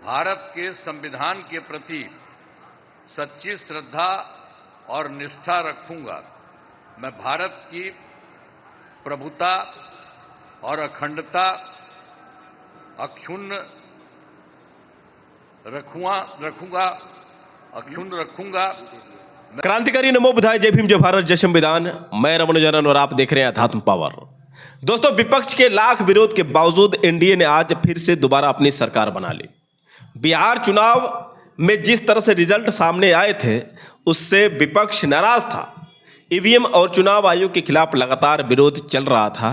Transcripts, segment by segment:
भारत के संविधान के प्रति सच्ची श्रद्धा और निष्ठा रखूंगा। मैं भारत की प्रभुता और अखंडता अक्षुण्ण रखूंगा। क्रांतिकारी नमो बुधाय, जय भीम, जय भारत, जय संविधान। मैं रमन जनन और आप देख रहे हैं अध्यात्म पावर। दोस्तों, विपक्ष के लाख विरोध के बावजूद एनडीए ने आज फिर से दोबारा अपनी सरकार बना ली। बिहार चुनाव में जिस तरह से रिजल्ट सामने आए थे उससे विपक्ष नाराज था। ईवीएम और चुनाव आयोग के खिलाफ लगातार विरोध चल रहा था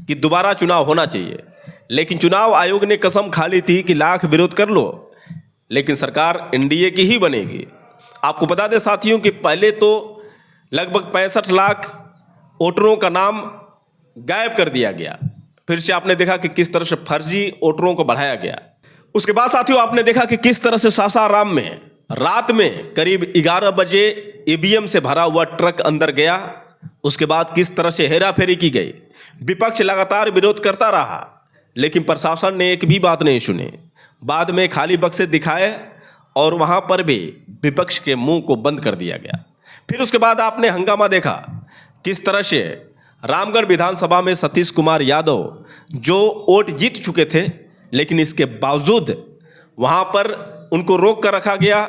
कि दोबारा चुनाव होना चाहिए, लेकिन चुनाव आयोग ने कसम खा ली थी कि लाख विरोध कर लो लेकिन सरकार एनडीए की ही बनेगी। आपको बता दें साथियों कि पहले तो लगभग 65 लाख वोटरों का नाम गायब कर दिया गया। फिर से आपने देखा कि किस तरह से फर्जी वोटरों को बढ़ाया गया। उसके बाद साथियों आपने देखा कि किस तरह से सासाराम में रात में करीब 11 बजे ईवीएम से भरा हुआ ट्रक अंदर गया। उसके बाद किस तरह से हेराफेरी की गई। विपक्ष लगातार विरोध करता रहा लेकिन प्रशासन ने एक भी बात नहीं सुनी। बाद में खाली बक्से दिखाए और वहां पर भी विपक्ष के मुंह को बंद कर दिया गया। फिर उसके बाद आपने हंगामा देखा किस तरह से रामगढ़ विधानसभा में सतीश कुमार यादव जो वोट जीत चुके थे लेकिन इसके बावजूद वहां पर उनको रोक कर रखा गया।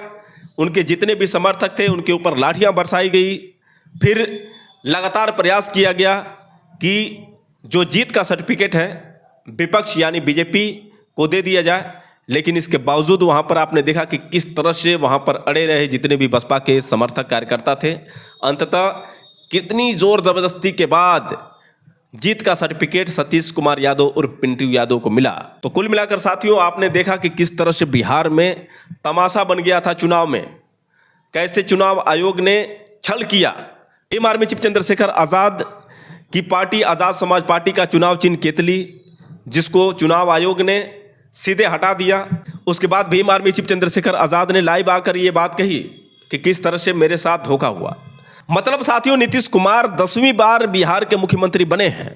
उनके जितने भी समर्थक थे उनके ऊपर लाठियां बरसाई गई। फिर लगातार प्रयास किया गया कि जो जीत का सर्टिफिकेट है विपक्ष यानी बीजेपी को दे दिया जाए, लेकिन इसके बावजूद वहां पर आपने देखा कि किस तरह से वहां पर अड़े रहे जितने भी बसपा के समर्थक कार्यकर्ता थे। अंततः कितनी जोर जबरदस्ती के बाद जीत का सर्टिफिकेट सतीश कुमार यादव और पिंटू यादव को मिला। तो कुल मिलाकर साथियों आपने देखा कि किस तरह से बिहार में तमाशा बन गया था चुनाव में, कैसे चुनाव आयोग ने छल किया। भीम आर्मी चीफ चंद्रशेखर आज़ाद की पार्टी आज़ाद समाज पार्टी का चुनाव चिन्ह केतली, जिसको चुनाव आयोग ने सीधे हटा दिया। उसके बाद भीम आर्मी चीफ चंद्रशेखर आज़ाद ने लाइव आकर ये बात कही कि किस तरह से मेरे साथ धोखा हुआ। मतलब साथियों नीतीश कुमार 10वीं बार बिहार के मुख्यमंत्री बने हैं।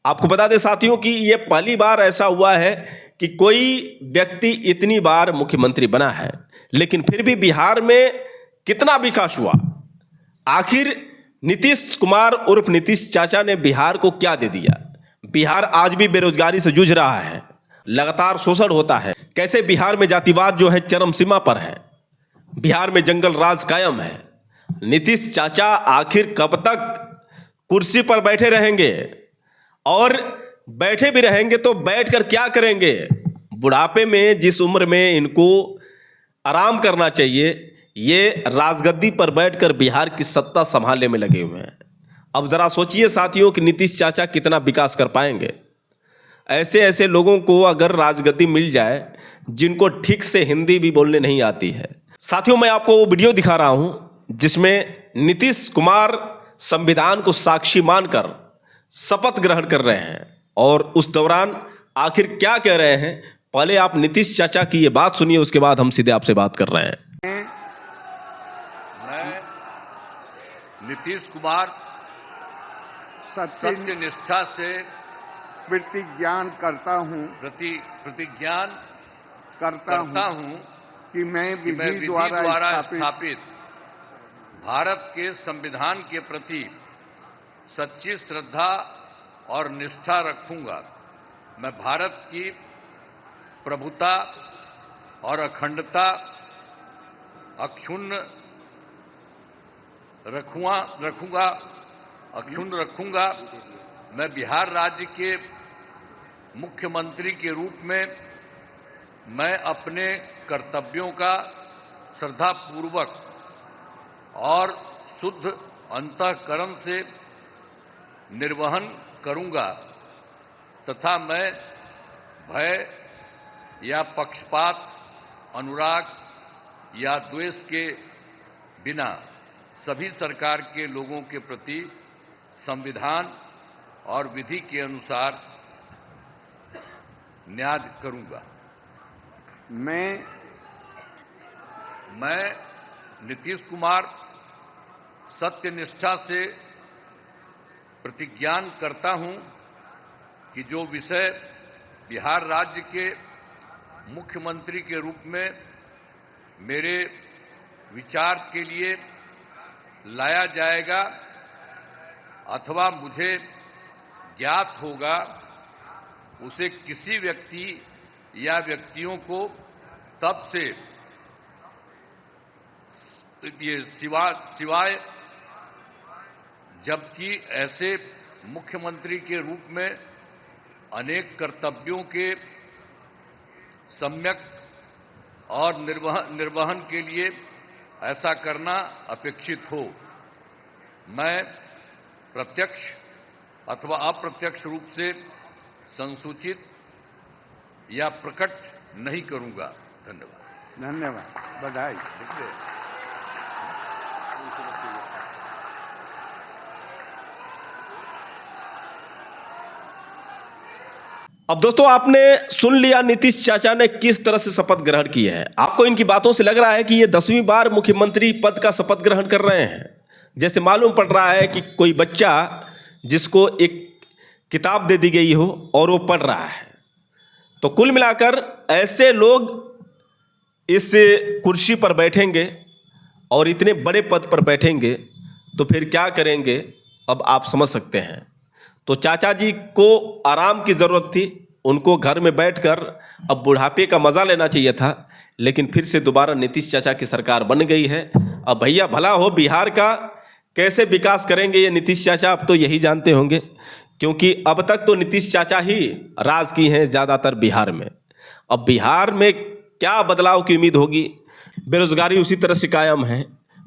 आपको बता दें साथियों कि ये पहली बार ऐसा हुआ है कि कोई व्यक्ति इतनी बार मुख्यमंत्री बना है, लेकिन फिर भी बिहार में कितना विकास हुआ। आखिर नीतीश कुमार उर्फ नीतीश चाचा ने बिहार को क्या दे दिया। बिहार आज भी बेरोजगारी से जूझ रहा है, लगातार शोषण होता है। कैसे बिहार में जातिवाद जो है चरम सीमा पर है, बिहार में जंगल राज कायम है। नीतीश चाचा आखिर कब तक कुर्सी पर बैठे रहेंगे, और बैठे भी रहेंगे तो बैठकर क्या करेंगे। बुढ़ापे में जिस उम्र में इनको आराम करना चाहिए, ये राजगद्दी पर बैठकर बिहार की सत्ता संभालने में लगे हुए हैं। अब जरा सोचिए साथियों कि नीतीश चाचा कितना विकास कर पाएंगे। ऐसे ऐसे लोगों को अगर राजगद्दी मिल जाए जिनको ठीक से हिंदी भी बोलने नहीं आती है। साथियों मैं आपको वो वीडियो दिखा रहा हूं जिसमें नीतीश कुमार संविधान को साक्षी मानकर शपथ ग्रहण कर रहे हैं, और उस दौरान आखिर क्या कह रहे हैं पहले आप नीतीश चाचा की ये बात सुनिए, उसके बाद हम सीधे आपसे बात कर रहे हैं। मैं नीतीश कुमार सत्य निष्ठा से प्रतिज्ञान करता हूं कि मैं विधि द्वारा स्थापित भारत के संविधान के प्रति सच्ची श्रद्धा और निष्ठा रखूंगा। मैं भारत की प्रभुता और अखंडता अक्षुण्ण रखूंगा। मैं बिहार राज्य के मुख्यमंत्री के रूप में मैं अपने कर्तव्यों का श्रद्धापूर्वक और शुद्ध अंतःकरण से निर्वहन करूंगा तथा मैं भय या पक्षपात, अनुराग या द्वेष के बिना सभी सरकार के लोगों के प्रति संविधान और विधि के अनुसार न्याय करूंगा। मैं नीतीश कुमार सत्यनिष्ठा से प्रतिज्ञान करता हूं कि जो विषय बिहार राज्य के मुख्यमंत्री के रूप में मेरे विचार के लिए लाया जाएगा अथवा मुझे ज्ञात होगा, उसे किसी व्यक्ति या व्यक्तियों को तब से ये सिवाय जबकि ऐसे मुख्यमंत्री के रूप में अनेक कर्तव्यों के सम्यक और निर्वहन के लिए ऐसा करना अपेक्षित हो, मैं प्रत्यक्ष अथवा अप्रत्यक्ष रूप से संसूचित या प्रकट नहीं करूंगा। धन्यवाद। धन्यवाद। बधाई। अब दोस्तों, आपने सुन लिया नीतीश चाचा ने किस तरह से शपथ ग्रहण की है। आपको इनकी बातों से लग रहा है कि ये 10वीं बार मुख्यमंत्री पद का शपथ ग्रहण कर रहे हैं। जैसे मालूम पड़ रहा है कि कोई बच्चा जिसको एक किताब दे दी गई हो और वो पढ़ रहा है। तो कुल मिलाकर ऐसे लोग इस कुर्सी पर बैठेंगे और इतने बड़े पद पर बैठेंगे तो फिर क्या करेंगे, अब आप समझ सकते हैं। तो चाचा जी को आराम की ज़रूरत थी, उनको घर में बैठकर अब बुढ़ापे का मज़ा लेना चाहिए था, लेकिन फिर से दोबारा नीतीश चाचा की सरकार बन गई है। अब भैया भला हो, बिहार का कैसे विकास करेंगे ये नीतीश चाचा, अब तो यही जानते होंगे, क्योंकि अब तक तो नीतीश चाचा ही राज की हैं ज़्यादातर बिहार में। अब बिहार में क्या बदलाव की उम्मीद होगी? बेरोजगारी उसी तरह से कायम है,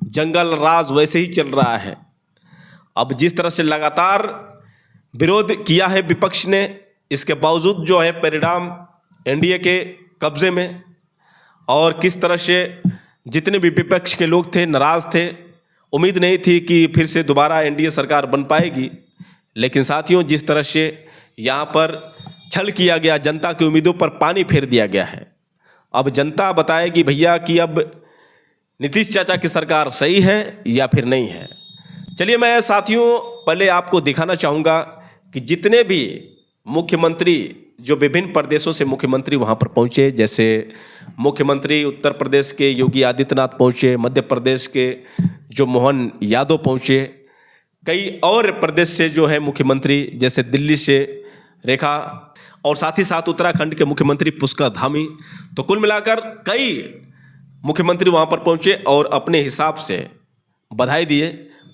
जंगल राज वैसे ही चल रहा है। अब जिस तरह से लगातार विरोध किया है विपक्ष ने, इसके बावजूद जो है परिणाम एनडीए के कब्जे में, और किस तरह से जितने भी विपक्ष के लोग थे नाराज थे, उम्मीद नहीं थी कि फिर से दोबारा एनडीए सरकार बन पाएगी। लेकिन साथियों, जिस तरह से यहाँ पर छल किया गया, जनता की उम्मीदों पर पानी फेर दिया गया है। अब जनता बताएगी भैया कि अब नीतीश चाचा की सरकार सही है या फिर नहीं है। चलिए मैं साथियों पहले आपको दिखाना चाहूँगा कि जितने भी मुख्यमंत्री जो विभिन्न प्रदेशों से मुख्यमंत्री वहाँ पर पहुँचे, जैसे मुख्यमंत्री उत्तर प्रदेश के योगी आदित्यनाथ पहुँचे, मध्य प्रदेश के जो मोहन यादव पहुँचे, कई और प्रदेश से जो है मुख्यमंत्री जैसे दिल्ली से रेखा, और साथ ही साथ उत्तराखंड के मुख्यमंत्री पुष्कर धामी। तो कुल मिलाकर कई मुख्यमंत्री वहाँ पर पहुँचे और अपने हिसाब से बधाई दिए।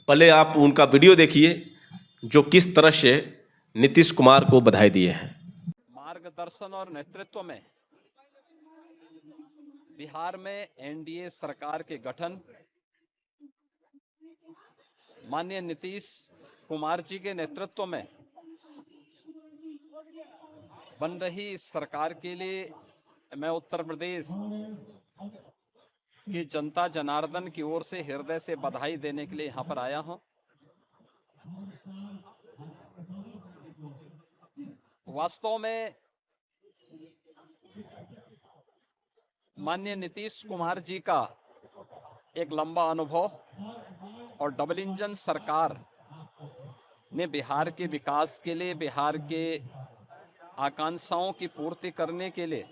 पहले आप उनका वीडियो देखिए जो किस तरह से नीतीश कुमार को बधाई दिए हैं। मार्गदर्शन और नेतृत्व में बिहार में एनडीए सरकार के गठन, माननीय नीतीश कुमार जी के नेतृत्व में बन रही इस सरकार के लिए मैं उत्तर प्रदेश की जनता जनार्दन की ओर से हृदय से बधाई देने के लिए यहाँ पर आया हूँ। वास्तव में माननीय नीतीश कुमार जी का एक लंबा अनुभव और डबल इंजन सरकार ने बिहार के विकास के लिए, बिहार के आकांक्षाओं की पूर्ति करने के लिए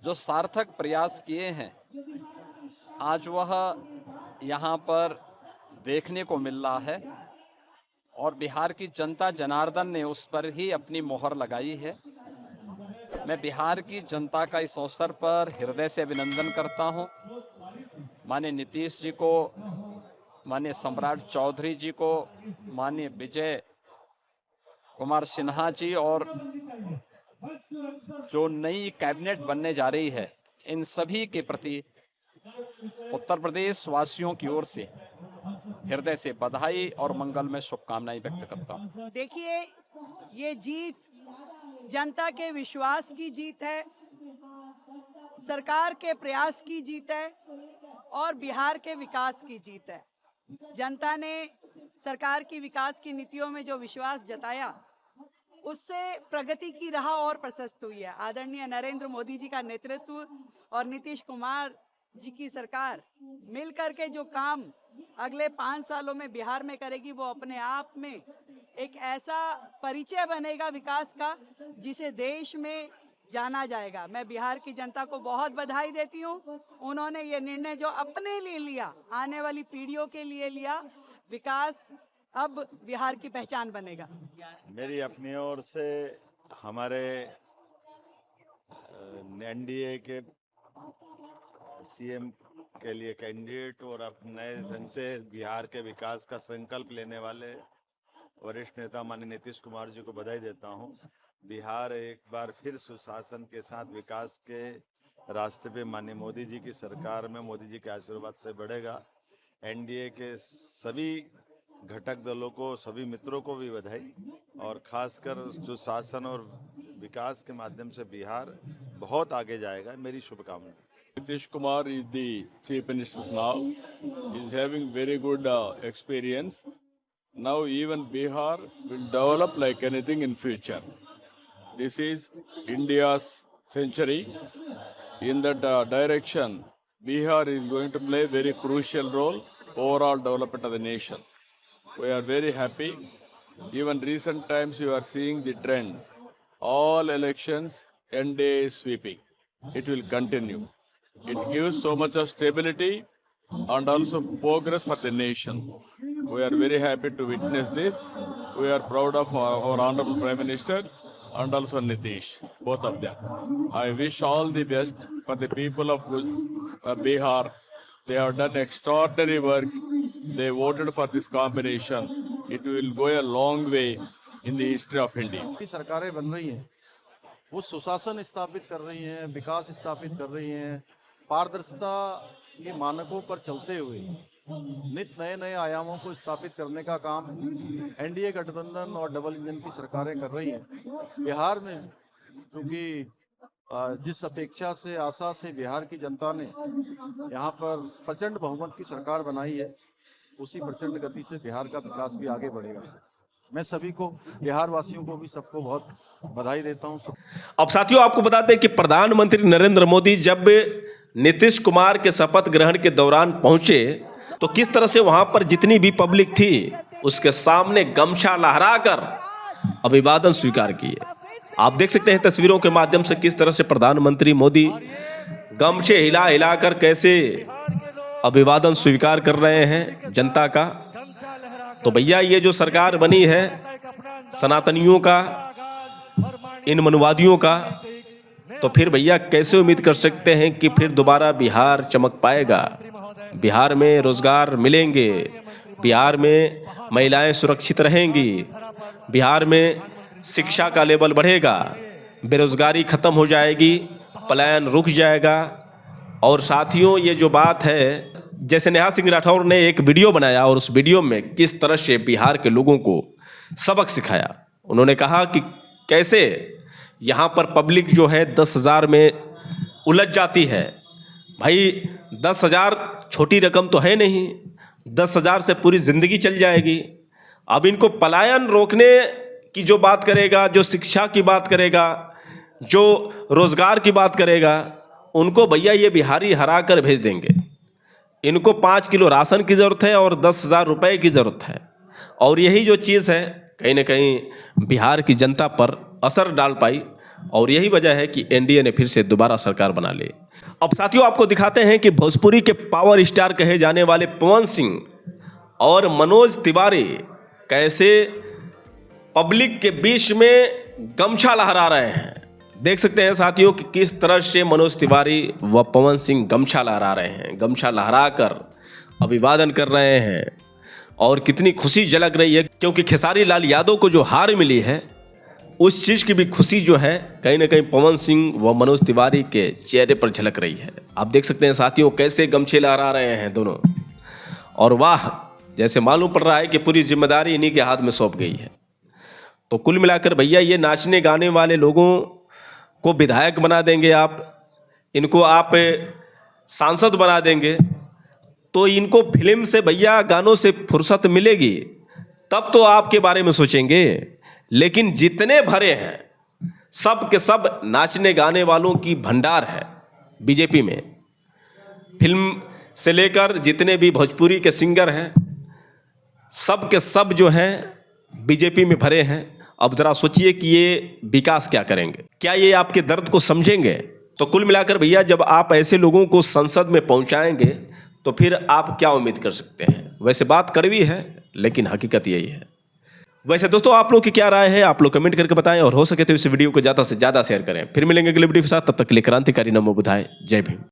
जो सार्थक प्रयास किए हैं, आज वह यहाँ पर देखने को मिल रहा है और बिहार की जनता जनार्दन ने उस पर ही अपनी मोहर लगाई है। मैं बिहार की जनता का इस अवसर पर हृदय से अभिनंदन करता हूँ। माननीय नीतीश जी को, माननीय सम्राट चौधरी जी को, माननीय विजय कुमार सिन्हा जी और जो नई कैबिनेट बनने जा रही है, इन सभी के प्रति उत्तर प्रदेश वासियों की ओर से हृदय से बधाई और मंगल में शुभकामनाएं व्यक्त करता हूं। देखिए, ये जीत जनता के विश्वास की जीत है, सरकार के प्रयास की जीत है और बिहार के विकास की जीत है। जनता ने सरकार की विकास की नीतियों में जो विश्वास जताया, उससे प्रगति की राह और प्रशस्त हुई है। आदरणीय नरेंद्र मोदी जी का नेतृत्व और नीतीश कुमार जी की सरकार मिलकर के जो काम अगले 5 सालों में बिहार में करेगी, वो अपने आप में एक ऐसा परिचय बनेगा विकास का, जिसे देश में जाना जाएगा। मैं बिहार की जनता को बहुत बधाई देती हूँ। उन्होंने ये निर्णय जो अपने लिए लिया, आने वाली पीढ़ियों के लिए लिया, विकास अब बिहार की पहचान बनेगा। मेरी अपनी ओर से हमारे एनडीए के सीएम के लिए कैंडिडेट और अब नए ढंग से बिहार के विकास का संकल्प लेने वाले वरिष्ठ नेता माननीय नीतीश कुमार जी को बधाई देता हूं। बिहार एक बार फिर सुशासन के साथ विकास के रास्ते पे माननीय मोदी जी की सरकार में मोदी जी के आशीर्वाद से बढ़ेगा। एनडीए के सभी घटक दलों को, सभी मित्रों को भी बधाई, और खासकर सुशासन और विकास के माध्यम से बिहार बहुत आगे जाएगा। मेरी शुभकामनाएं। Nitish Kumar is the Chief Minister now. He is having very good experience. Now even Bihar will develop like anything in future. This is India's century. In that direction, Bihar is going to play a very crucial role overall development of the nation. We are very happy. Even recent times you are seeing the trend. All elections, NDA is sweeping. It will continue. It gives so much of stability and also progress for the nation. We are very happy to witness this. We are proud of our Honorable Prime Minister and also Nitish, both of them. I wish all the best for the people of Bihar. They have done extraordinary work. They voted for this combination. It will go a long way in the history of India. सरकारें बन रही हैं, वो सुशासन स्थापित कर रही हैं, विकास स्थापित कर रही हैं, पारदर्शिता के मानकों पर चलते हुए नित नए नए आयामों को स्थापित करने का काम एनडीए गठबंधन और डबल इंजन की सरकारें कर रही हैं। बिहार में क्योंकि जिस अपेक्षा से, आशा से बिहार की जनता ने यहाँ पर प्रचंड बहुमत की सरकार बनाई है, उसी प्रचंड गति से बिहार का विकास भी आगे बढ़ेगा। मैं सभी को, बिहार वासियों को भी सबको बहुत बधाई देता हूँ। अब साथियों, आपको बता दें कि प्रधानमंत्री नरेंद्र मोदी जब नीतीश कुमार के शपथ ग्रहण के दौरान पहुंचे तो किस तरह से वहां पर जितनी भी पब्लिक थी उसके सामने गमछा लहराकर अभिवादन स्वीकार किए। आप देख सकते हैं तस्वीरों के माध्यम से किस तरह से प्रधानमंत्री मोदी गमछे हिला हिलाकर कैसे अभिवादन स्वीकार कर रहे हैं जनता का। तो भैया ये जो सरकार बनी है सनातनियों का, इन मनुवादियों का, तो फिर भैया कैसे उम्मीद कर सकते हैं कि फिर दोबारा बिहार चमक पाएगा। बिहार में रोजगार मिलेंगे, बिहार में महिलाएं सुरक्षित रहेंगी, बिहार में शिक्षा का लेवल बढ़ेगा, बेरोजगारी खत्म हो जाएगी, पलायन रुक जाएगा। और साथियों ये जो बात है, जैसे नेहा सिंह राठौर ने एक वीडियो बनाया और उस वीडियो में किस तरह से बिहार के लोगों को सबक सिखाया। उन्होंने कहा कि कैसे यहाँ पर पब्लिक जो है 10,000 में उलझ जाती है। भाई 10,000 छोटी रकम तो है नहीं, 10,000 से पूरी ज़िंदगी चल जाएगी। अब इनको पलायन रोकने की जो बात करेगा, जो शिक्षा की बात करेगा, जो रोज़गार की बात करेगा, उनको भैया ये बिहारी हरा कर भेज देंगे। इनको 5 किलो राशन की ज़रूरत है और 10,000 रुपये की ज़रूरत है। और यही जो चीज़ है कहीं ना कहीं बिहार की जनता पर असर डाल पाई और यही वजह है कि एनडीए ने फिर से दोबारा सरकार बना ली। अब साथियों आपको दिखाते हैं कि भोजपुरी के पावर स्टार कहे जाने वाले पवन सिंह और मनोज तिवारी कैसे पब्लिक के बीच में गमछा लहरा रहे हैं। देख सकते हैं साथियों कि किस तरह से मनोज तिवारी व पवन सिंह गमछा लहरा रहे हैं, गमछा लहराकर अभिवादन कर रहे हैं और कितनी खुशी झलक रही है, क्योंकि खेसारी लाल यादव को जो हार मिली है उस चीज़ की भी खुशी जो है कहीं ना कहीं पवन सिंह व मनोज तिवारी के चेहरे पर झलक रही है। आप देख सकते हैं साथियों कैसे गमछे लहरा रहे हैं दोनों, और वाह, जैसे मालूम पड़ रहा है कि पूरी जिम्मेदारी इन्हीं के हाथ में सौंप गई है। तो कुल मिलाकर भैया ये नाचने गाने वाले लोगों को विधायक बना देंगे आप, इनको आप सांसद बना देंगे, तो इनको फिल्म से भैया गानों से फुर्सत मिलेगी तब तो आपके बारे में सोचेंगे। लेकिन जितने भरे हैं सब के सब नाचने गाने वालों की भंडार है बीजेपी में। फिल्म से लेकर जितने भी भोजपुरी के सिंगर हैं सब के सब जो हैं बीजेपी में भरे हैं अब जरा सोचिए कि ये विकास क्या करेंगे, क्या ये आपके दर्द को समझेंगे? तो कुल मिलाकर भैया, जब आप ऐसे लोगों को संसद में पहुंचाएंगे तो फिर आप क्या उम्मीद कर सकते हैं? वैसे बात कड़वी है, लेकिन हकीकत यही है। वैसे दोस्तों, आप लोग की क्या राय है, आप लोग कमेंट करके बताएं, और हो सके तो इस वीडियो को ज़्यादा से ज़्यादा शेयर करें। फिर मिलेंगे अगले वीडियो के साथ, तब तक के लिए क्रांतिकारी नमो बुधाय, जय भीम।